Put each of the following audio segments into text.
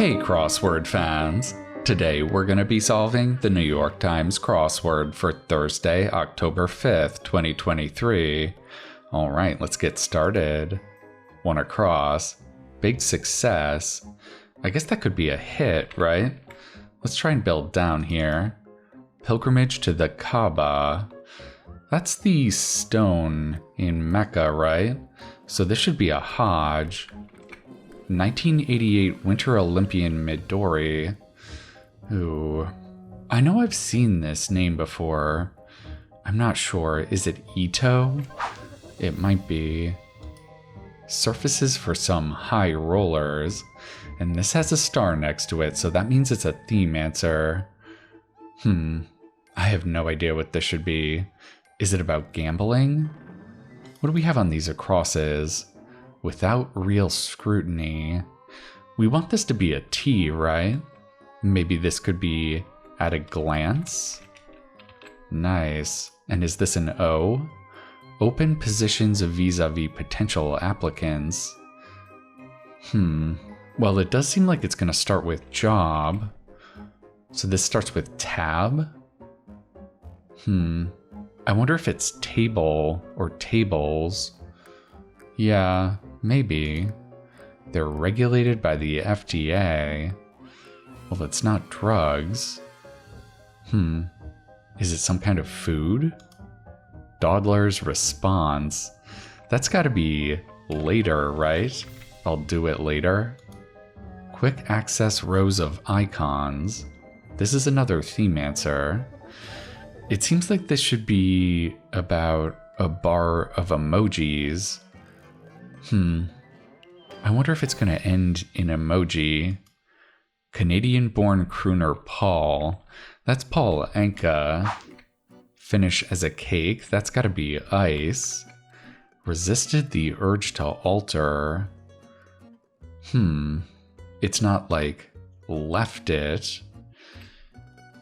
Hey crossword fans! Today we're going to be solving the New York Times crossword for Thursday, October 5th, 2023. Alright, let's get started. One across. Big success. I guess that could be a hit, right? Let's try and build down here. Pilgrimage to the Kaaba. That's the stone in Mecca, right? So this should be a Hajj. 1988 Winter Olympian Midori. Ooh. I know I've seen this name before. I'm not sure. Is it Ito? It might be. Surfaces for some high rollers. And this has a star next to it, so that means it's a theme answer. I have no idea what this should be. Is it about gambling? What do we have on these acrosses? Without real scrutiny. We want this to be a T, right? Maybe this could be at a glance? Nice. And is this an O? Open positions vis-a-vis potential applicants. Well, it does seem like it's going to start with job. So this starts with tab? I wonder if it's table or tables. Yeah, maybe. They're regulated by the FDA. Well, it's not drugs. Is it some kind of food? Dawdler's response. That's gotta be later, right? I'll do it later. Quick access rows of icons. This is another theme answer. It seems like this should be about a bar of emojis. I wonder if it's going to end in emoji. Canadian-born crooner Paul. That's Paul Anka. Finish as a cake. That's got to be ice. Resisted the urge to alter. It's not like left it.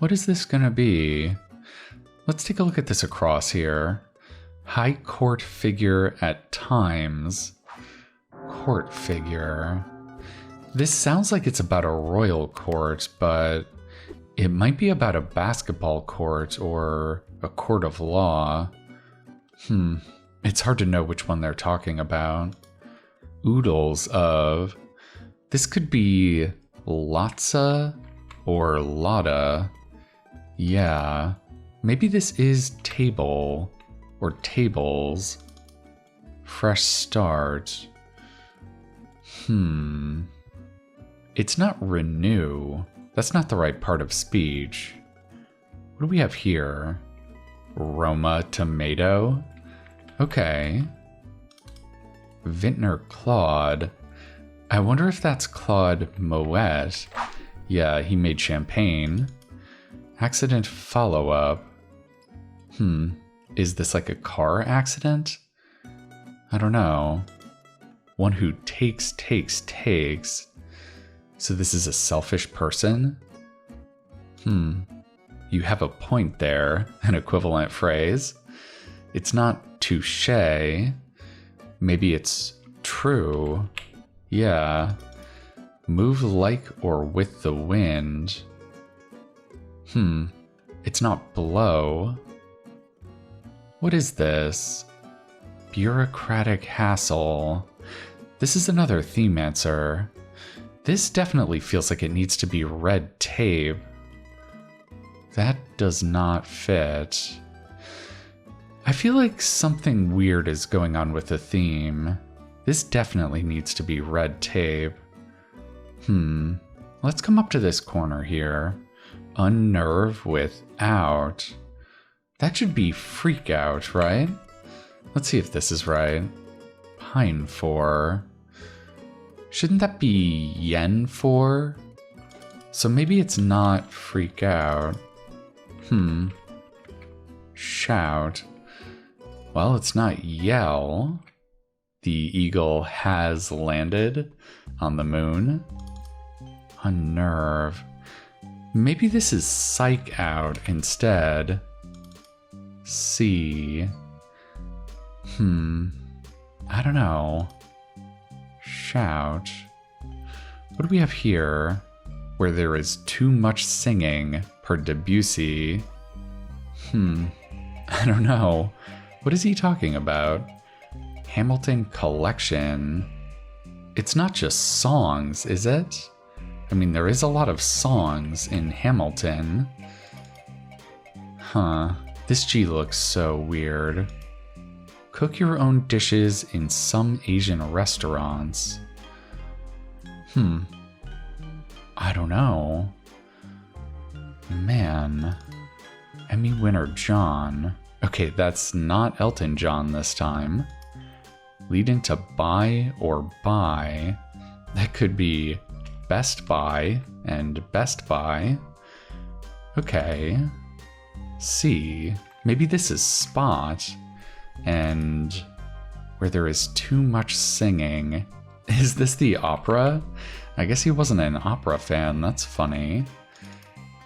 What is this going to be? Let's take a look at this across here. High court figure at times. Court figure. This sounds like it's about a royal court, but it might be about a basketball court or a court of law. It's hard to know which one they're talking about. Oodles of. This could be Lotsa or Lotta. Yeah. Maybe this is table or tables. Fresh start. It's not renew. That's not the right part of speech. What do we have here? Roma tomato? Okay. Vintner Claude. I wonder if that's Claude Moet. Yeah, he made champagne. Accident follow-up. Is this like a car accident? I don't know. One who takes. So this is a selfish person? You have a point there, an equivalent phrase. It's not touché. Maybe it's true. Yeah. Move like or with the wind. It's not blow. What is this? Bureaucratic hassle. This is another theme answer. This definitely feels like it needs to be red tape. That does not fit. I feel like something weird is going on with the theme. This definitely needs to be red tape. Let's come up to this corner here. Unnerve without. That should be freak out, right? Let's see if this is right. Pine for. Shouldn't that be yen for? So maybe it's not freak out. Shout. Well, it's not yell. The eagle has landed on the moon. Unnerve. Maybe this is psych out instead. See. I don't know. Shout. What do we have here? where there is too much singing, per Debussy. I don't know. What is he talking about? Hamilton collection. It's not just songs, is it? I mean, there is a lot of songs in Hamilton. This G looks so weird. Cook your own dishes in some Asian restaurants. I don't know. Man. Emmy winner John. Okay, that's not Elton John this time. Lead into buy or buy. That could be Best Buy and Best Buy. Okay. C. Maybe this is spot. And where there is too much singing. Is this the opera? I guess he wasn't an opera fan. That's funny.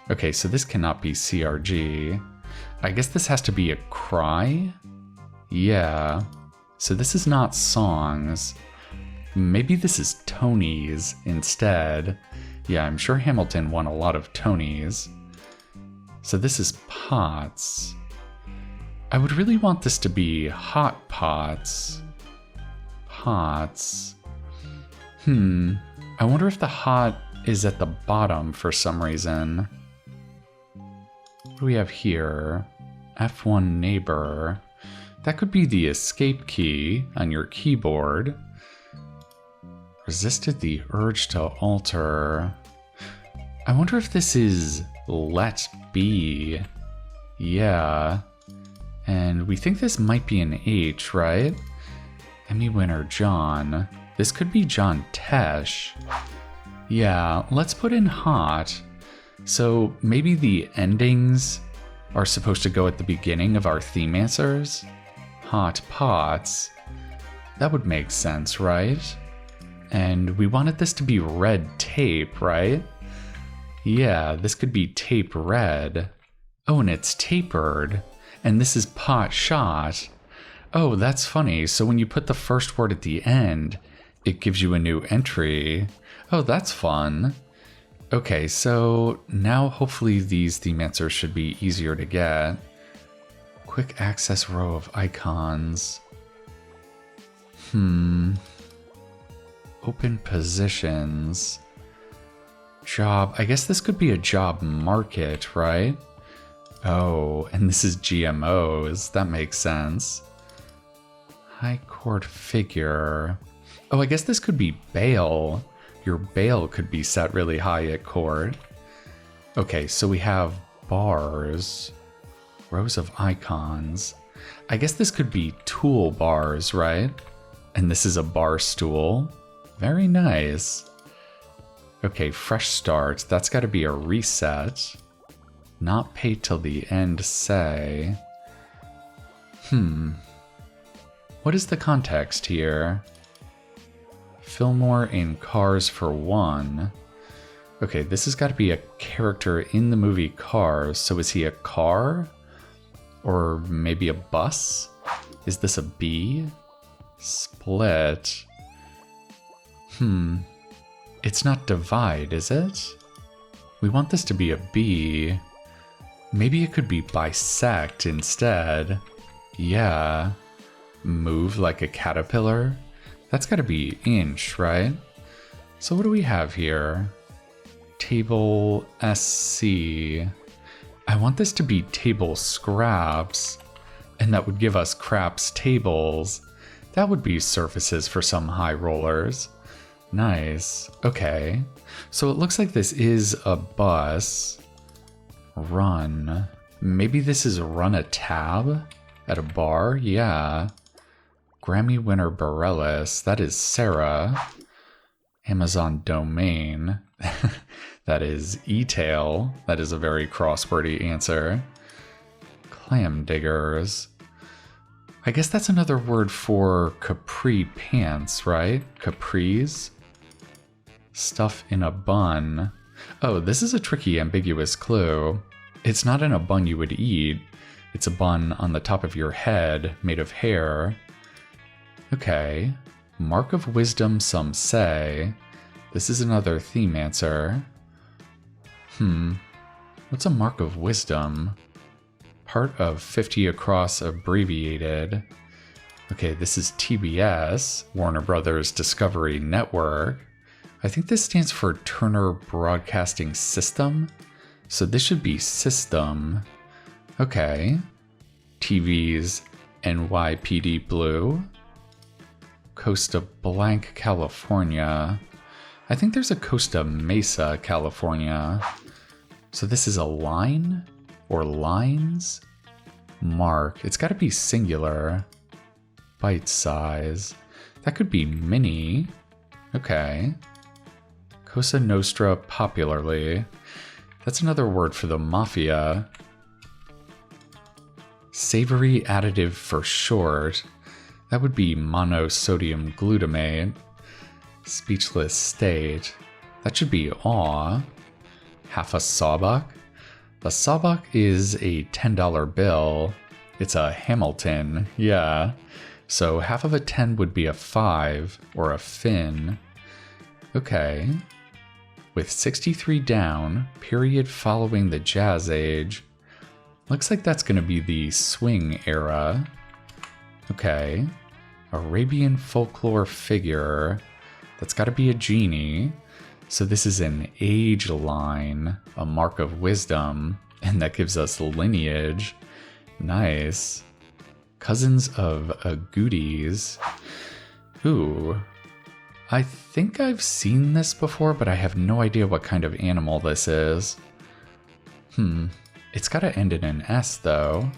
Okay, so this cannot be CRG. I guess this has to be a cry? Yeah. So this is not songs. Maybe this is Tonys instead. Yeah, I'm sure Hamilton won a lot of Tonys. So this is pots. I would really want this to be hot pots. Pots. I wonder if the hot is at the bottom for some reason. What do we have here? F1 neighbor. That could be the escape key on your keyboard. Resisted the urge to alter. I wonder if this is let be. Yeah. And we think this might be an H, right? Emmy winner John. This could be John Tesh. Yeah, let's put in hot. So maybe the endings are supposed to go at the beginning of our theme answers? Hot pots. That would make sense, right? And we wanted this to be red tape, right? Yeah, this could be tape red. Oh, and it's tapered. And this is pot shot. Oh, that's funny. So when you put the first word at the end, it gives you a new entry. Oh, that's fun. Okay, so now hopefully these theme answers should be easier to get. Quick access row of icons. Open positions. Job. I guess this could be a job market, right? Oh, and this is GMOs. That makes sense. High court figure. Oh, I guess this could be bail. Your bail could be set really high at court. Okay, so we have bars. Rows of icons. I guess this could be toolbars, right? And this is a bar stool. Very nice. Okay, fresh start. That's got to be a reset. Not pay till the end, say. What is the context here? Fillmore in Cars for One. Okay, this has got to be a character in the movie Cars. So is he a car? Or maybe a bus? Is this a B? Split. It's not divide, is it? We want this to be a B. Maybe it could be bisect instead. Yeah. Move like a caterpillar. That's got to be inch, right? So what do we have here? Table SC. I want this to be table scraps, and that would give us craps tables. That would be surfaces for some high rollers. Nice. Okay. So it looks like this is a bus. Run. Maybe this is run a tab at a bar? Yeah. Grammy winner Bareilles. That is Sarah. Amazon domain. That is e-tail. That is a very crosswordy answer. Clam diggers. I guess that's another word for capri pants, right? Capris. Stuff in a bun. Oh, this is a tricky, ambiguous clue. It's not in a bun you would eat. It's a bun on the top of your head, made of hair. Okay. Mark of wisdom, some say. This is another theme answer. What's a mark of wisdom? Part of 50 across abbreviated. Okay, this is TBS, Warner Brothers Discovery Network. I think this stands for Turner Broadcasting System. So this should be system. Okay. TV's NYPD Blue. Costa Blanca, California. I think there's a Costa Mesa, California. So this is a line or lines? Mark. It's got to be singular. Bite size. That could be mini. Okay. Cosa Nostra popularly. That's another word for the mafia. Savory additive for short. That would be monosodium glutamate. Speechless state. That should be awe. Half a sawbuck. A sawbuck is a $10 bill. It's a Hamilton, yeah. So half of a 10 would be a 5 or a fin. Okay. With 63 down, period following the Jazz Age. Looks like that's going to be the swing era. Okay. Arabian folklore figure. That's got to be a genie. So this is an age line, a mark of wisdom, and that gives us lineage. Nice. Cousins of Agoutis. Ooh. I think I've seen this before, but I have no idea what kind of animal this is. It's gotta end in an S, though.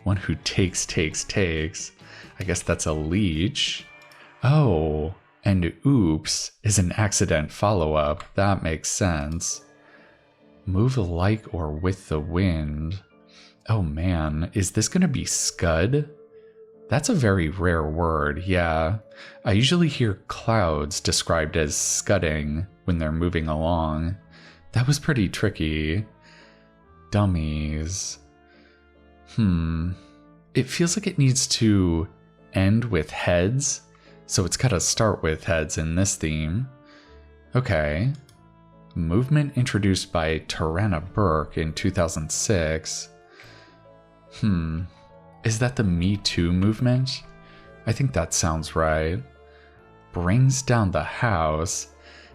One who takes. I guess that's a leech. Oh, and oops is an accident follow-up. That makes sense. Move like or with the wind. Oh man, is this gonna be scud? That's a very rare word, yeah. I usually hear clouds described as scudding when they're moving along. That was pretty tricky. Dummies. It feels like it needs to end with heads, so it's gotta start with heads in this theme. Okay. Movement introduced by Tarana Burke in 2006. Is that the Me Too movement? I think that sounds right. Brings down the house.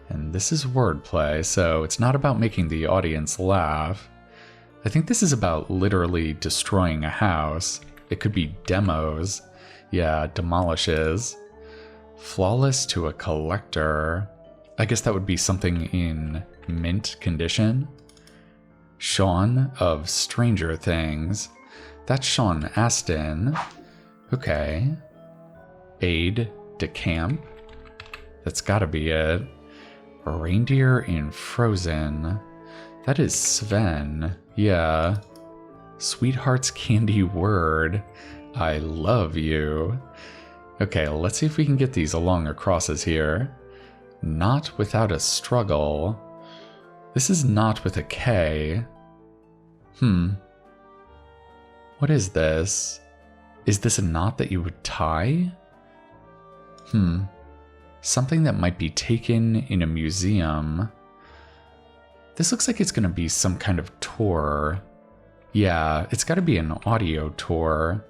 And this is wordplay, so it's not about making the audience laugh. I think this is about literally destroying a house. It could be demos. Yeah, demolishes. Flawless to a collector. I guess that would be something in mint condition. Sean of Stranger Things. That's Sean Astin. Okay. Aide de camp. That's gotta be it. A reindeer in Frozen. That is Sven. Yeah. Sweetheart's candy word. I love you. Okay, let's see if we can get these along or crosses here. Not without a struggle. This is not with a K. What is this? Is this a knot that you would tie? Something that might be taken in a museum. This looks like it's going to be some kind of tour. Yeah, it's got to be an audio tour.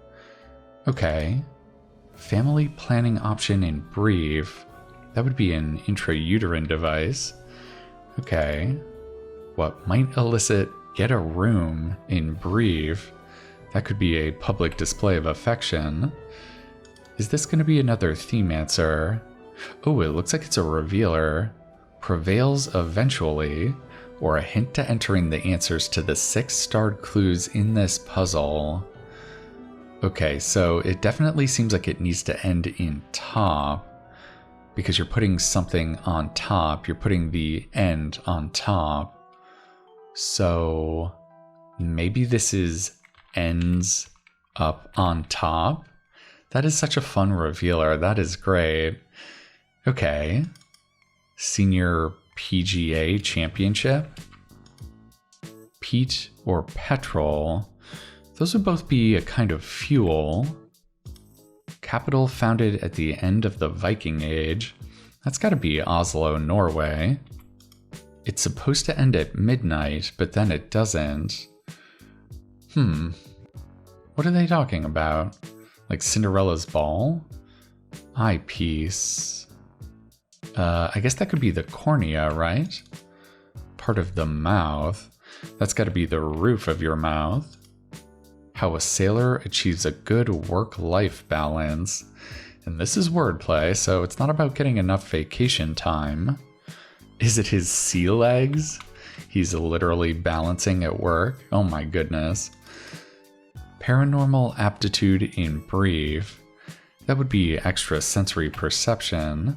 Okay. Family planning option in brief. That would be an intrauterine device. Okay. What might elicit get a room in brief? That could be a public display of affection. Is this going to be another theme answer? Oh, it looks like it's a revealer. Prevails eventually, or a hint to entering the answers to the 6 starred clues in this puzzle. Okay, so it definitely seems like it needs to end in top, because you're putting something on top. You're putting the end on top. So maybe this is ends up on top. That is such a fun revealer. That is great. Okay. Senior PGA Championship. Peat or petrol. Those would both be a kind of fuel. Capital founded at the end of the Viking Age. That's got to be Oslo, Norway. It's supposed to end at midnight, but then it doesn't. What are they talking about? Like Cinderella's ball? Eyepiece. I guess that could be the cornea, right? Part of the mouth. That's got to be the roof of your mouth. How a sailor achieves a good work-life balance. And this is wordplay, so it's not about getting enough vacation time. Is it his sea legs? He's literally balancing at work? Oh my goodness. Paranormal aptitude in brief. That would be extrasensory perception.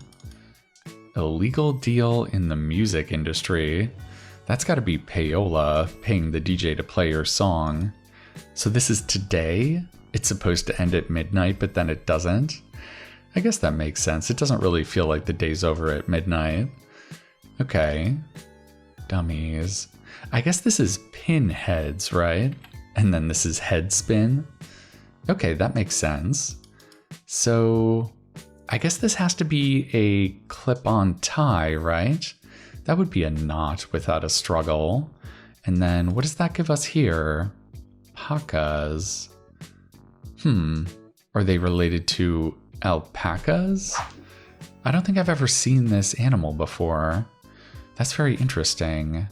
Illegal deal in the music industry. That's got to be payola, paying the DJ to play your song. So this is today? It's supposed to end at midnight, but then it doesn't? I guess that makes sense. It doesn't really feel like the day's over at midnight. Okay. Dummies. I guess this is pinheads, right? And then this is head spin. Okay, that makes sense. So I guess this has to be a clip-on tie, right? That would be a knot without a struggle. And then what does that give us here? Pacas. Are they related to alpacas? I don't think I've ever seen this animal before. That's very interesting.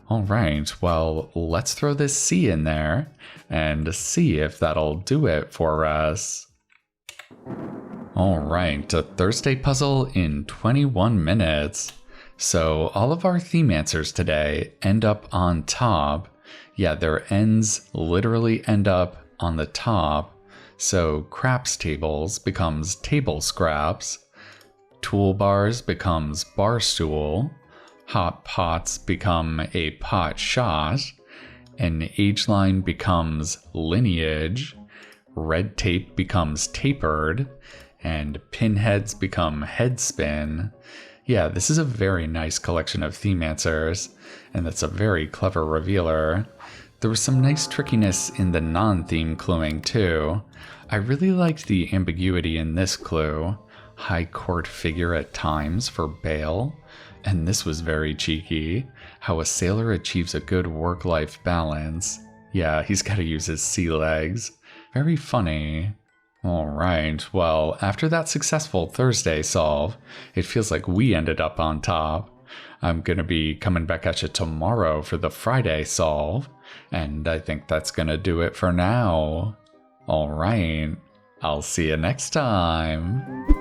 All right, well, let's throw this C in there and see if that'll do it for us. All right, a Thursday puzzle in 21 minutes. So all of our theme answers today end up on top. Yeah, their ends literally end up on the top. So craps tables becomes table scraps. Toolbars becomes bar stool. Hot pots become a pot shot. An age line becomes lineage. Red tape becomes tapered. And pinheads become head spin. Yeah, this is a very nice collection of theme answers, and that's a very clever revealer. There was some nice trickiness in the non-theme cluing too. I really liked the ambiguity in this clue. High court figure at times for bail. And this was very cheeky. How a sailor achieves a good work-life balance. Yeah, he's got to use his sea legs. Very funny. Alright, well, after that successful Thursday solve, it feels like we ended up on top. I'm gonna be coming back at you tomorrow for the Friday solve, and I think that's gonna do it for now. Alright, I'll see you next time.